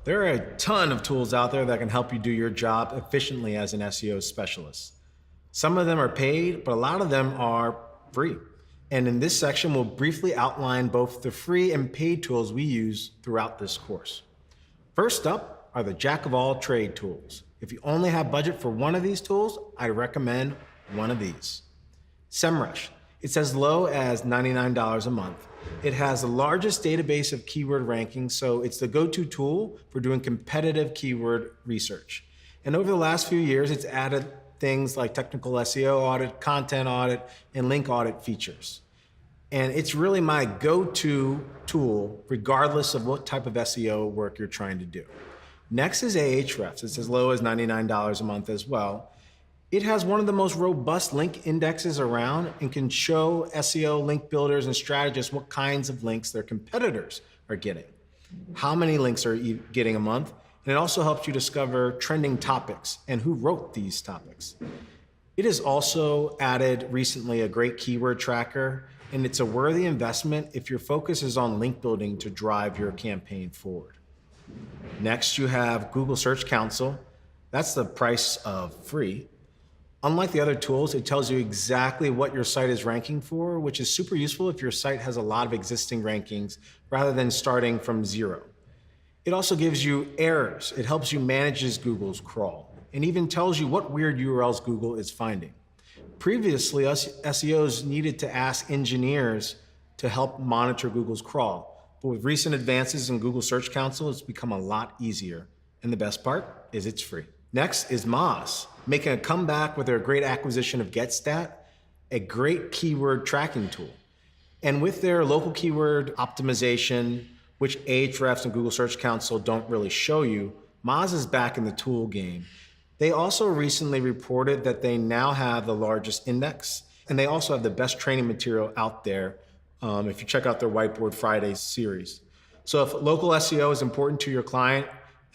There are a ton of tools out there that can help you do your job efficiently as an SEO specialist. Some of them are paid, but a lot of them are free. And in this section, we'll briefly outline both the free and paid tools we use throughout this course. First up are the jack of all trade tools. If you only have budget for one of these tools, I recommend one of these. SEMrush. It's as low as $99 a month. It has the largest database of keyword rankings, so it's the go-to tool for doing competitive keyword research. And over the last few years, it's added things like technical SEO audit, content audit, and link audit features. And it's really my go-to tool, regardless of what type of SEO work you're trying to do. Next is Ahrefs. It's as low as $99 a month as well. It has one of the most robust link indexes around and can show SEO link builders and strategists what kinds of links their competitors are getting, how many links are you getting a month, and it also helps you discover trending topics and who wrote these topics. It has also added recently a great keyword tracker, and it's a worthy investment if your focus is on link building to drive your campaign forward. Next, you have Google Search Console. That's the price of free. Unlike the other tools, it tells you exactly what your site is ranking for, which is super useful if your site has a lot of existing rankings rather than starting from zero. It also gives you errors. It helps you manage Google's crawl and even tells you what weird URLs Google is finding. Previously, us SEOs needed to ask engineers to help monitor Google's crawl, but with recent advances in Google Search Console, it's become a lot easier. And the best part is it's free. Next is Moz, making a comeback with their great acquisition of GetStat, a great keyword tracking tool. And with their local keyword optimization, which Ahrefs and Google Search Console don't really show you, Moz is back in the tool game. They also recently reported that they now have the largest index, and they also have the best training material out there if you check out their Whiteboard Fridays series. So if local SEO is important to your client,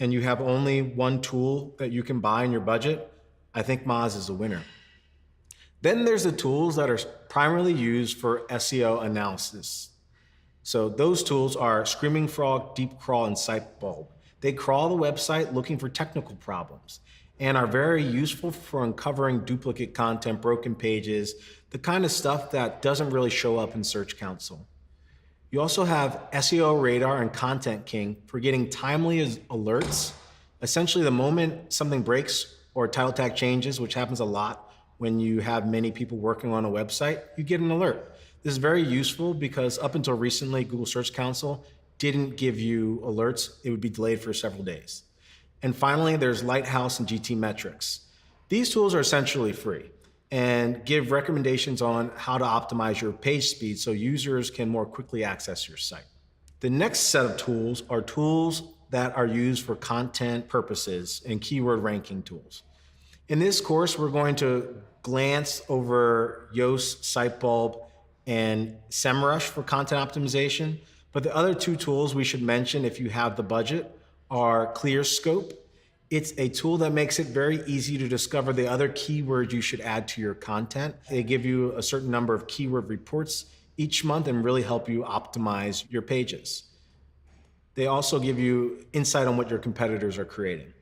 and you have only one tool that you can buy in your budget, I think Moz is a winner. Then there's the tools that are primarily used for SEO analysis. So those tools are Screaming Frog, Deep Crawl, and Sitebulb. They crawl the website looking for technical problems and are very useful for uncovering duplicate content, broken pages, the kind of stuff that doesn't really show up in Search Console. You also have SEO Radar and Content King for getting timely alerts. Essentially, the moment something breaks or a title tag changes, which happens a lot when you have many people working on a website, you get an alert. This is very useful because up until recently, Google Search Console didn't give you alerts. It would be delayed for several days. And finally, there's Lighthouse and GT Metrics. These tools are essentially free and give recommendations on how to optimize your page speed so users can more quickly access your site. The next set of tools are tools that are used for content purposes and keyword ranking tools. In this course, we're going to glance over Yoast, Sitebulb, and SEMrush for content optimization, but the other two tools we should mention if you have the budget are ClearScope. It's a tool that makes it very easy to discover the other keywords you should add to your content. They give you a certain number of keyword reports each month and really help you optimize your pages. They also give you insight on what your competitors are creating.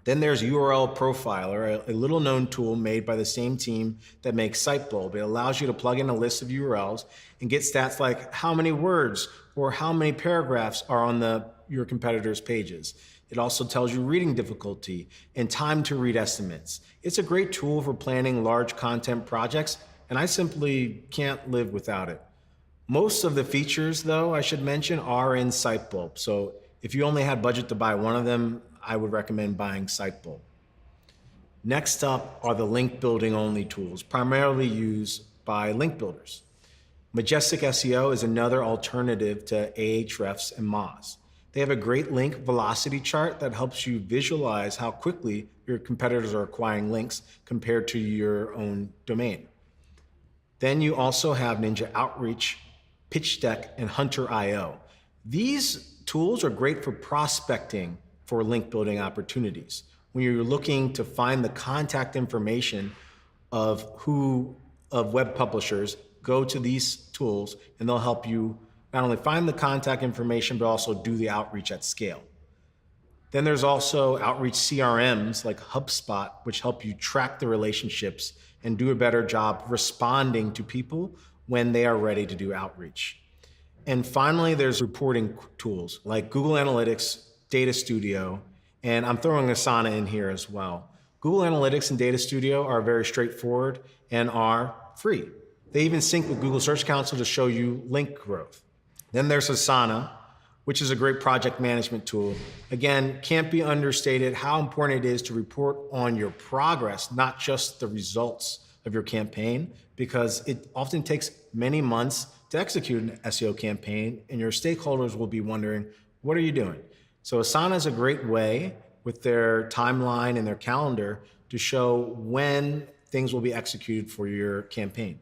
Then there's URL Profiler, a little known tool made by the same team that makes Sitebulb. It allows you to plug in a list of URLs and get stats like how many words or how many paragraphs are on your competitors' pages. It also tells you reading difficulty and time to read estimates. It's a great tool for planning large content projects, and I simply can't live without it. Most of the features, though, I should mention, are in Sitebulb. So if you only had budget to buy one of them, I would recommend buying Sitebulb. Next up are the link building only tools, primarily used by link builders. Majestic SEO is another alternative to Ahrefs and Moz. They have a great link velocity chart that helps you visualize how quickly your competitors are acquiring links compared to your own domain. Then you also have Ninja Outreach, Pitch Deck, and Hunter.io. These tools are great for prospecting for link building opportunities. When you're looking to find the contact information of web publishers, go to these tools and they'll help you not only find the contact information, but also do the outreach at scale. Then there's also outreach CRMs like HubSpot, which help you track the relationships and do a better job responding to people when they are ready to do outreach. And finally, there's reporting tools like Google Analytics, Data Studio, and I'm throwing Asana in here as well. Google Analytics and Data Studio are very straightforward and are free. They even sync with Google Search Console to show you link growth. Then there's Asana, which is a great project management tool. Again, can't be understated how important it is to report on your progress, not just the results of your campaign, because it often takes many months to execute an SEO campaign, and your stakeholders will be wondering, what are you doing? So Asana is a great way with their timeline and their calendar to show when things will be executed for your campaign.